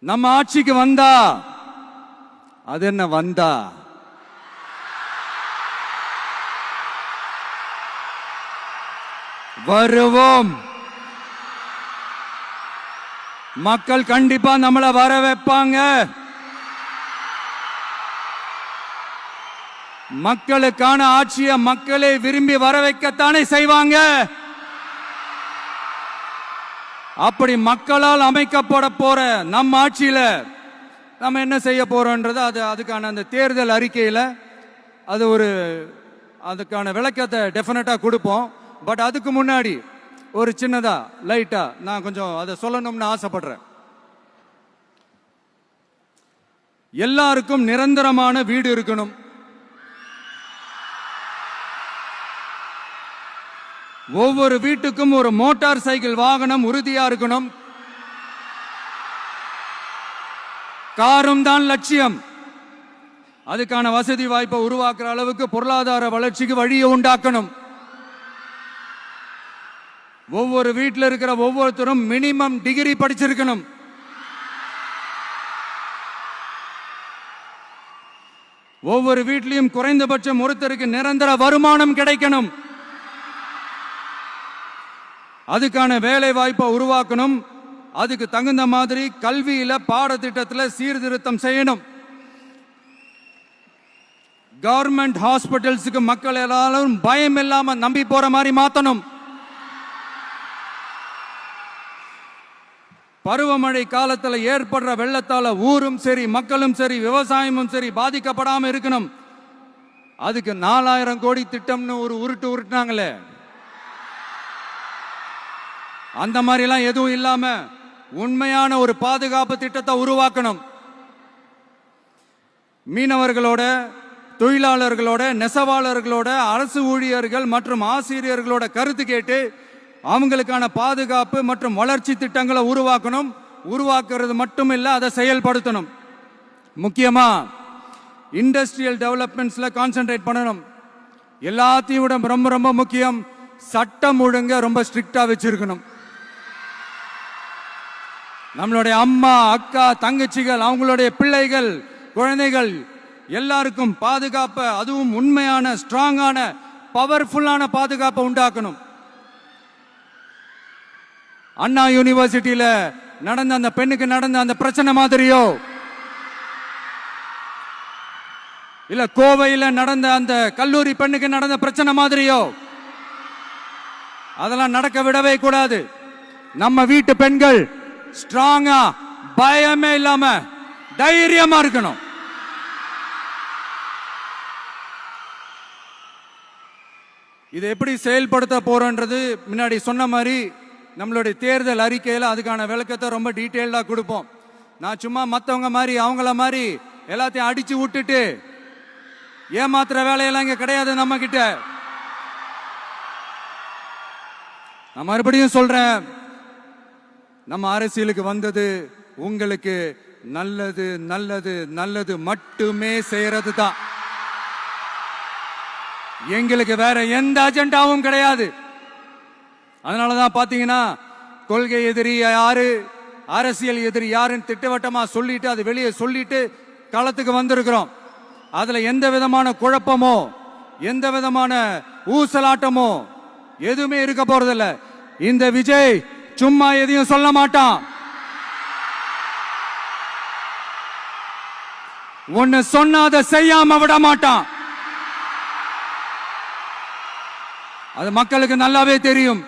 நம்ம ஆட்சிக்கு வந்தா அது என்ன வந்தா வருவோம். மக்கள் கண்டிப்பா நம்மள வர வைப்பாங்க. மக்களுக்கான ஆட்சியை மக்களே விரும்பி வர வைக்கத்தானே செய்வாங்க. அப்படி மக்களால் அமைக்கப்பட போற நம்ம ஆட்சியில நம்ம என்ன செய்ய போறோம்ன்றது அதுக்கான அந்த தேர்தல் அறிக்கையில அதுக்கான விளக்கத்தை டெஃபினட்டா கொடுப்போம். பட் அதுக்கு முன்னாடி ஒரு சின்னதா லைட்டா நான் கொஞ்சம் அதை சொல்லணும்னு ஆசைப்படுறேன். எல்லாருக்கும் நிரந்தரமான வீடு இருக்கணும். ஒவ்வொரு வீட்டுக்கும் ஒரு மோட்டார் சைக்கிள் வாகனம் உறுதியா இருக்கணும். காரும் தான் லட்சியம். அதுக்கான வசதி வாய்ப்பை உருவாக்குற அளவுக்கு பொருளாதார வளர்ச்சிக்கு வழியை உண்டாக்கணும். ஒவ்வொரு வீட்டில் இருக்கிற ஒவ்வொருத்தரும் மினிமம் டிகிரி படிச்சிருக்கணும். ஒவ்வொரு வீட்லையும் குறைந்தபட்சம் ஒருத்தருக்கு நிரந்தர வருமானம் கிடைக்கணும். அதுக்கான வேலை வாய்ப்பை உருவாக்கணும். அதுக்கு தகுந்த மாதிரி கல்வியில பாடத்திட்டத்தில் சீர்திருத்தம் செய்யணும். கவர்மெண்ட் ஹாஸ்பிட்டல்ஸுக்கு மக்கள் எல்லாரும் பயம் இல்லாம நம்பி போற மாதிரி மாத்தணும். பருவமழை காலத்தில் ஏற்படுற வெள்ளத்தால ஊரும் சரி மக்களும் சரி விவசாயமும் சரி பாதிக்கப்படாம இருக்கணும். அதுக்கு 4000 கோடி திட்டம்னு ஒரு உருட்டுனாங்களே, அந்த மாதிரி எல்லாம் எதுவும் இல்லாம உண்மையான ஒரு பாதுகாப்பு திட்டத்தை உருவாக்கணும். மீனவர்களோட, தொழிலாளர்களோட, நெசவாளர்களோட, அரசு ஊழியர்கள் மற்றும் ஆசிரியர்களோட கருத்து கேட்டு அவங்களுக்கான பாதுகாப்பு மற்றும் வளர்ச்சி திட்டங்களை உருவாக்கணும். உருவாக்குறது மட்டும் இல்ல, அதை செயல்படுத்தணும். முக்கியமா இண்டஸ்ட்ரியல் டெவலப்மெண்ட்ஸ்ல கான்சென்ட்ரேட் பண்ணணும். எல்லாத்தையும் விட ரொம்ப ரொம்ப முக்கியம், சட்டம் ஒழுங்க ரொம்ப ஸ்ட்ரிக்டா வச்சிருக்கணும். நம்மளுடைய அம்மா, அக்கா, தங்கச்சிகள், அவங்களுடைய பிள்ளைகள், குழந்தைகள் எல்லாருக்கும் பாதுகாப்பை, அதுவும் உண்மையான ஸ்ட்ராங்கான பவர்ஃபுல்லான பாதுகாப்பை உண்டாக்கணும். அண்ணா யூனிவர்சிட்டியில நடந்த அந்த பெண்ணுக்கு நடந்த அந்த பிரச்சனை மாதிரியோ, இல்ல கோவையில் நடந்த அந்த கல்லூரி பெண்ணுக்கு நடந்த பிரச்சனை மாதிரியோ அதெல்லாம் நடக்க விடவே கூடாது. நம்ம வீட்டு பெண்கள் ஸ்ட்ராங்கா, பயமே இல்லாம தைரியமா இருக்கணும். இதை எப்படி செயல்படுத்த போறோன்றது முன்னாடி சொன்ன மாதிரி நம்மளுடைய தேர்தல் அறிக்கையில் அதுக்கான விளக்கத்தை ரொம்ப டீட்டெயில்டா கொடுப்போம். நான் சும்மா மற்றவங்க மாதிரி அவங்கள மாதிரி எல்லாத்தையும் அடிச்சு விட்டுட்டு ஏமாத்துற வேலையெல்லாம் இங்க கிடையாது நம்ம கிட்ட. நான் மறுபடியும் சொல்றேன், நம்ம அரசியலுக்கு வந்தது உங்களுக்கு நல்லது நல்லது நல்லது மட்டுமே செய்யறது தான். எங்களுக்கு வேற எந்த அஜெண்டாவும் கிடையாது. அதனாலதான் பாத்தீங்கன்னா கொள்கை எதிரி யாரு, அரசியல் எதிரி யாருன்னு திட்டவட்டமா சொல்லிட்டு அது வெளியே சொல்லிட்டு களத்துக்கு வந்திருக்கிறோம். அதுல எந்த விதமான குழப்பமோ எந்த விதமான ஊசலாட்டமோ எதுவுமே இருக்க போறதில்ல. இந்த விஜய் சும்மா எதையும் சொல்ல மாட்டான். ஒன்னு சொன்னா அதை செய்யாம விட மாட்டான். அது மக்களுக்கு நல்லாவே தெரியும்.